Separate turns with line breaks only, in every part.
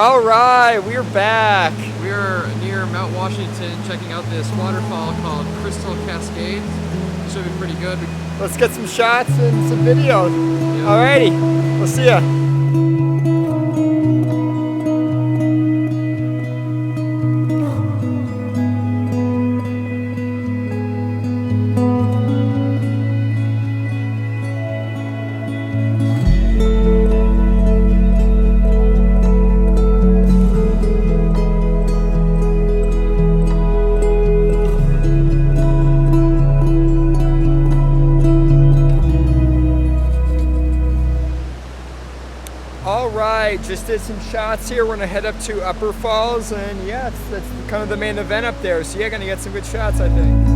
All right, we're back.
We're near Mount Washington checking out this waterfall called Crystal Cascade. It should be pretty good.
Let's get some shots and some videos.
Yep.
Alrighty, we'll see ya. Just did some shots here. We're gonna head up to Upper Falls, and yeah, that's kind of the main event up there. So yeah, gonna get some good shots, I think.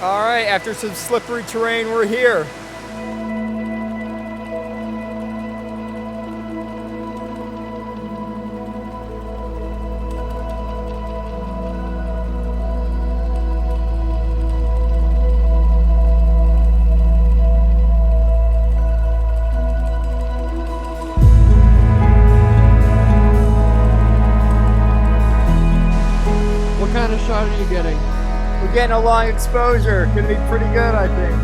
All right, after some slippery terrain, we're here.
What kind of shot are you getting?
We're getting a long exposure. Gonna be pretty good, I think.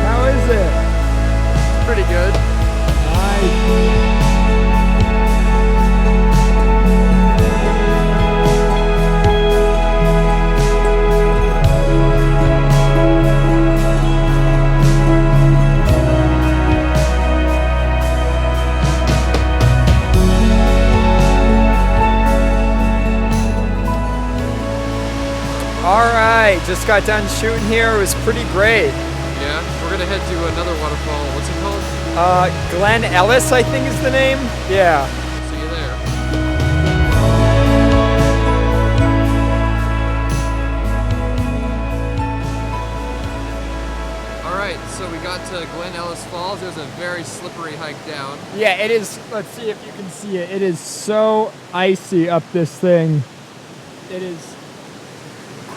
How is it?
Pretty good.
Nice. Alright, just got done shooting here. It was pretty great.
Yeah, we're gonna head to another waterfall. What's it called?
Glen Elis, I think is the name. Yeah.
See you there. Alright, so we got to Glen Elis Falls. It was a very slippery hike down.
Yeah, it is. Let's see if you can see it. It is so icy up this thing. It is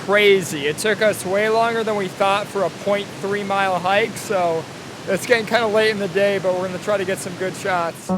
crazy. It took us way longer than we thought for a 0.3 mile hike, so it's getting kind of late in the day, but we're going to try to get some good shots.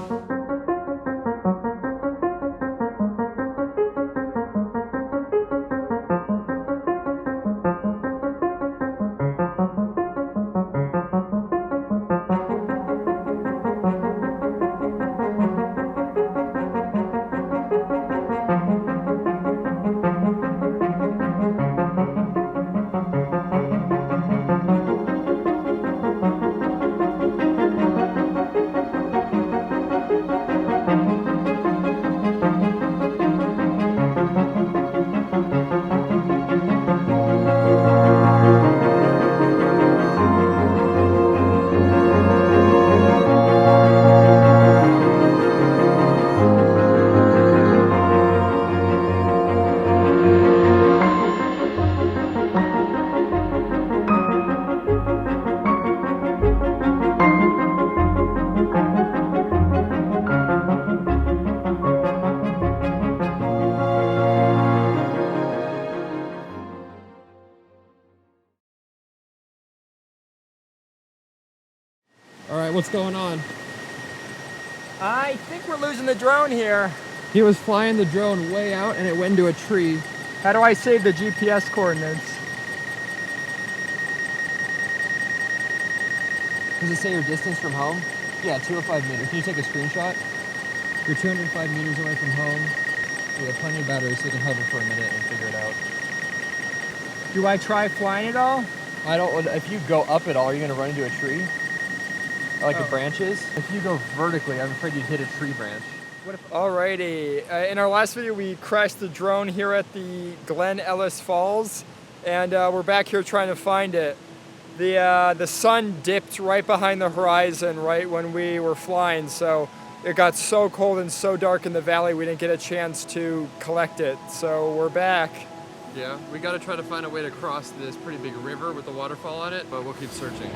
Alright, what's going on?
I think we're losing the drone here.
He was flying the drone way out and it went into a tree.
How do I save the GPS coordinates?
Does it say your distance from home? Yeah, 205 meters. Can you take a screenshot? You're 205 meters away from home. We have plenty of battery so you can hover for a minute and figure it out.
Do I try flying at all?
I don't. If you go up at all, are you going to run into a tree? Or like the branches? If you go vertically, I'm afraid you'd hit a tree branch.
Alrighty, in our last video we crashed the drone here at the Glen Elis Falls, and we're back here trying to find it. The sun dipped right behind the horizon right when we were flying, so it got so cold and so dark in the valley we didn't get a chance to collect it, so we're back.
Yeah, we gotta try to find a way to cross this pretty big river with a waterfall on it, but we'll keep searching.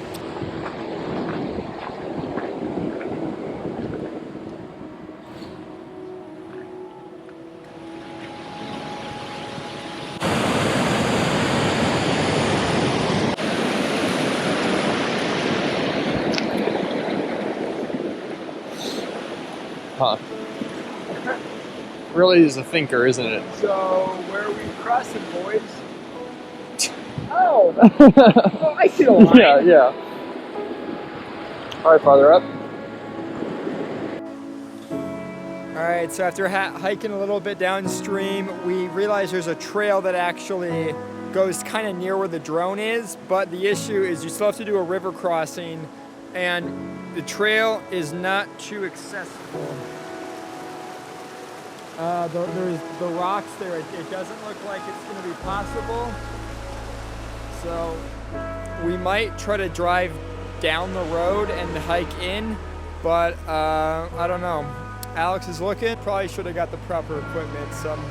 Huh. Really is a thinker, isn't it?
So, where are we crossing, boys? Oh! Oh, I see the line.
Yeah. Alright, farther up.
Alright, so after hiking a little bit downstream, we realized there's a trail that actually goes kind of near where the drone is, but the issue is you still have to do a river crossing, and the trail is not too accessible. There's the rocks there. It doesn't look like it's going to be possible. So we might try to drive down the road and hike in, but I don't know. Alex is looking. Probably should have got the proper equipment, some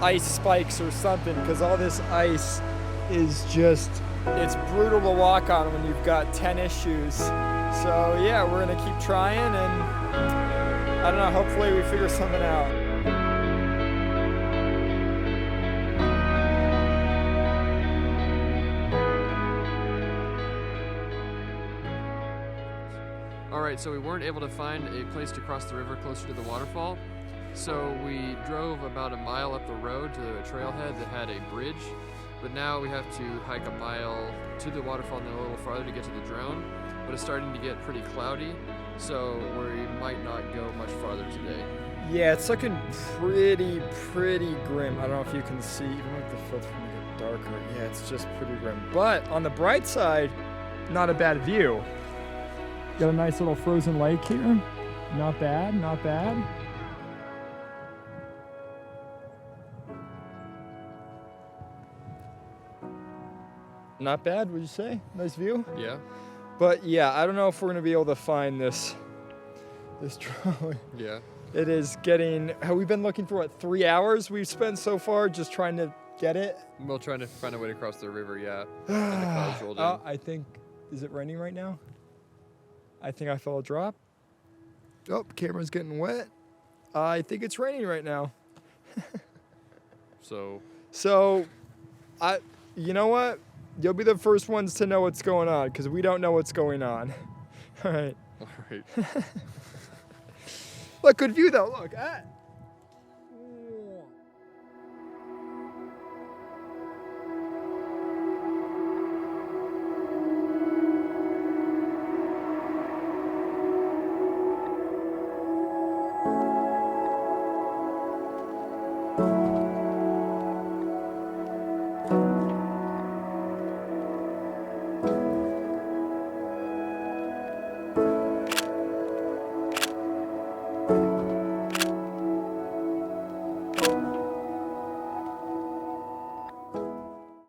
ice spikes or something, because all this ice is just, it's brutal to walk on when you've got tennis shoes. So yeah, we're gonna keep trying, and I don't know, hopefully we figure something out.
Alright, so we weren't able to find a place to cross the river closer to the waterfall, so we drove about a mile up the road to a trailhead that had a bridge, but now we have to hike a mile to the waterfall and then a little farther to get to the drone, but it's starting to get pretty cloudy, so we might not go much farther today.
Yeah, it's looking pretty grim. I don't know if you can see, even with the filter from get darker. Yeah, it's just pretty grim. But on the bright side, not a bad view. Got a nice little frozen lake here. Not bad, not bad. Not bad, would you say? Nice view?
Yeah.
But yeah, I don't know if we're gonna be able to find this drone.
Yeah.
It is getting, have we been looking for what, 3 hours we've spent so far just trying to get it?
We're trying to find a way to cross the river, yeah. And the clouds rolled in.
I think, is it raining right now? I think I felt a drop. Oh, camera's getting wet. I think it's raining right now.
So,
you know what? You'll be the first ones to know what's going on, because we don't know what's going on. All right.
all right.
Look, good view though. Look,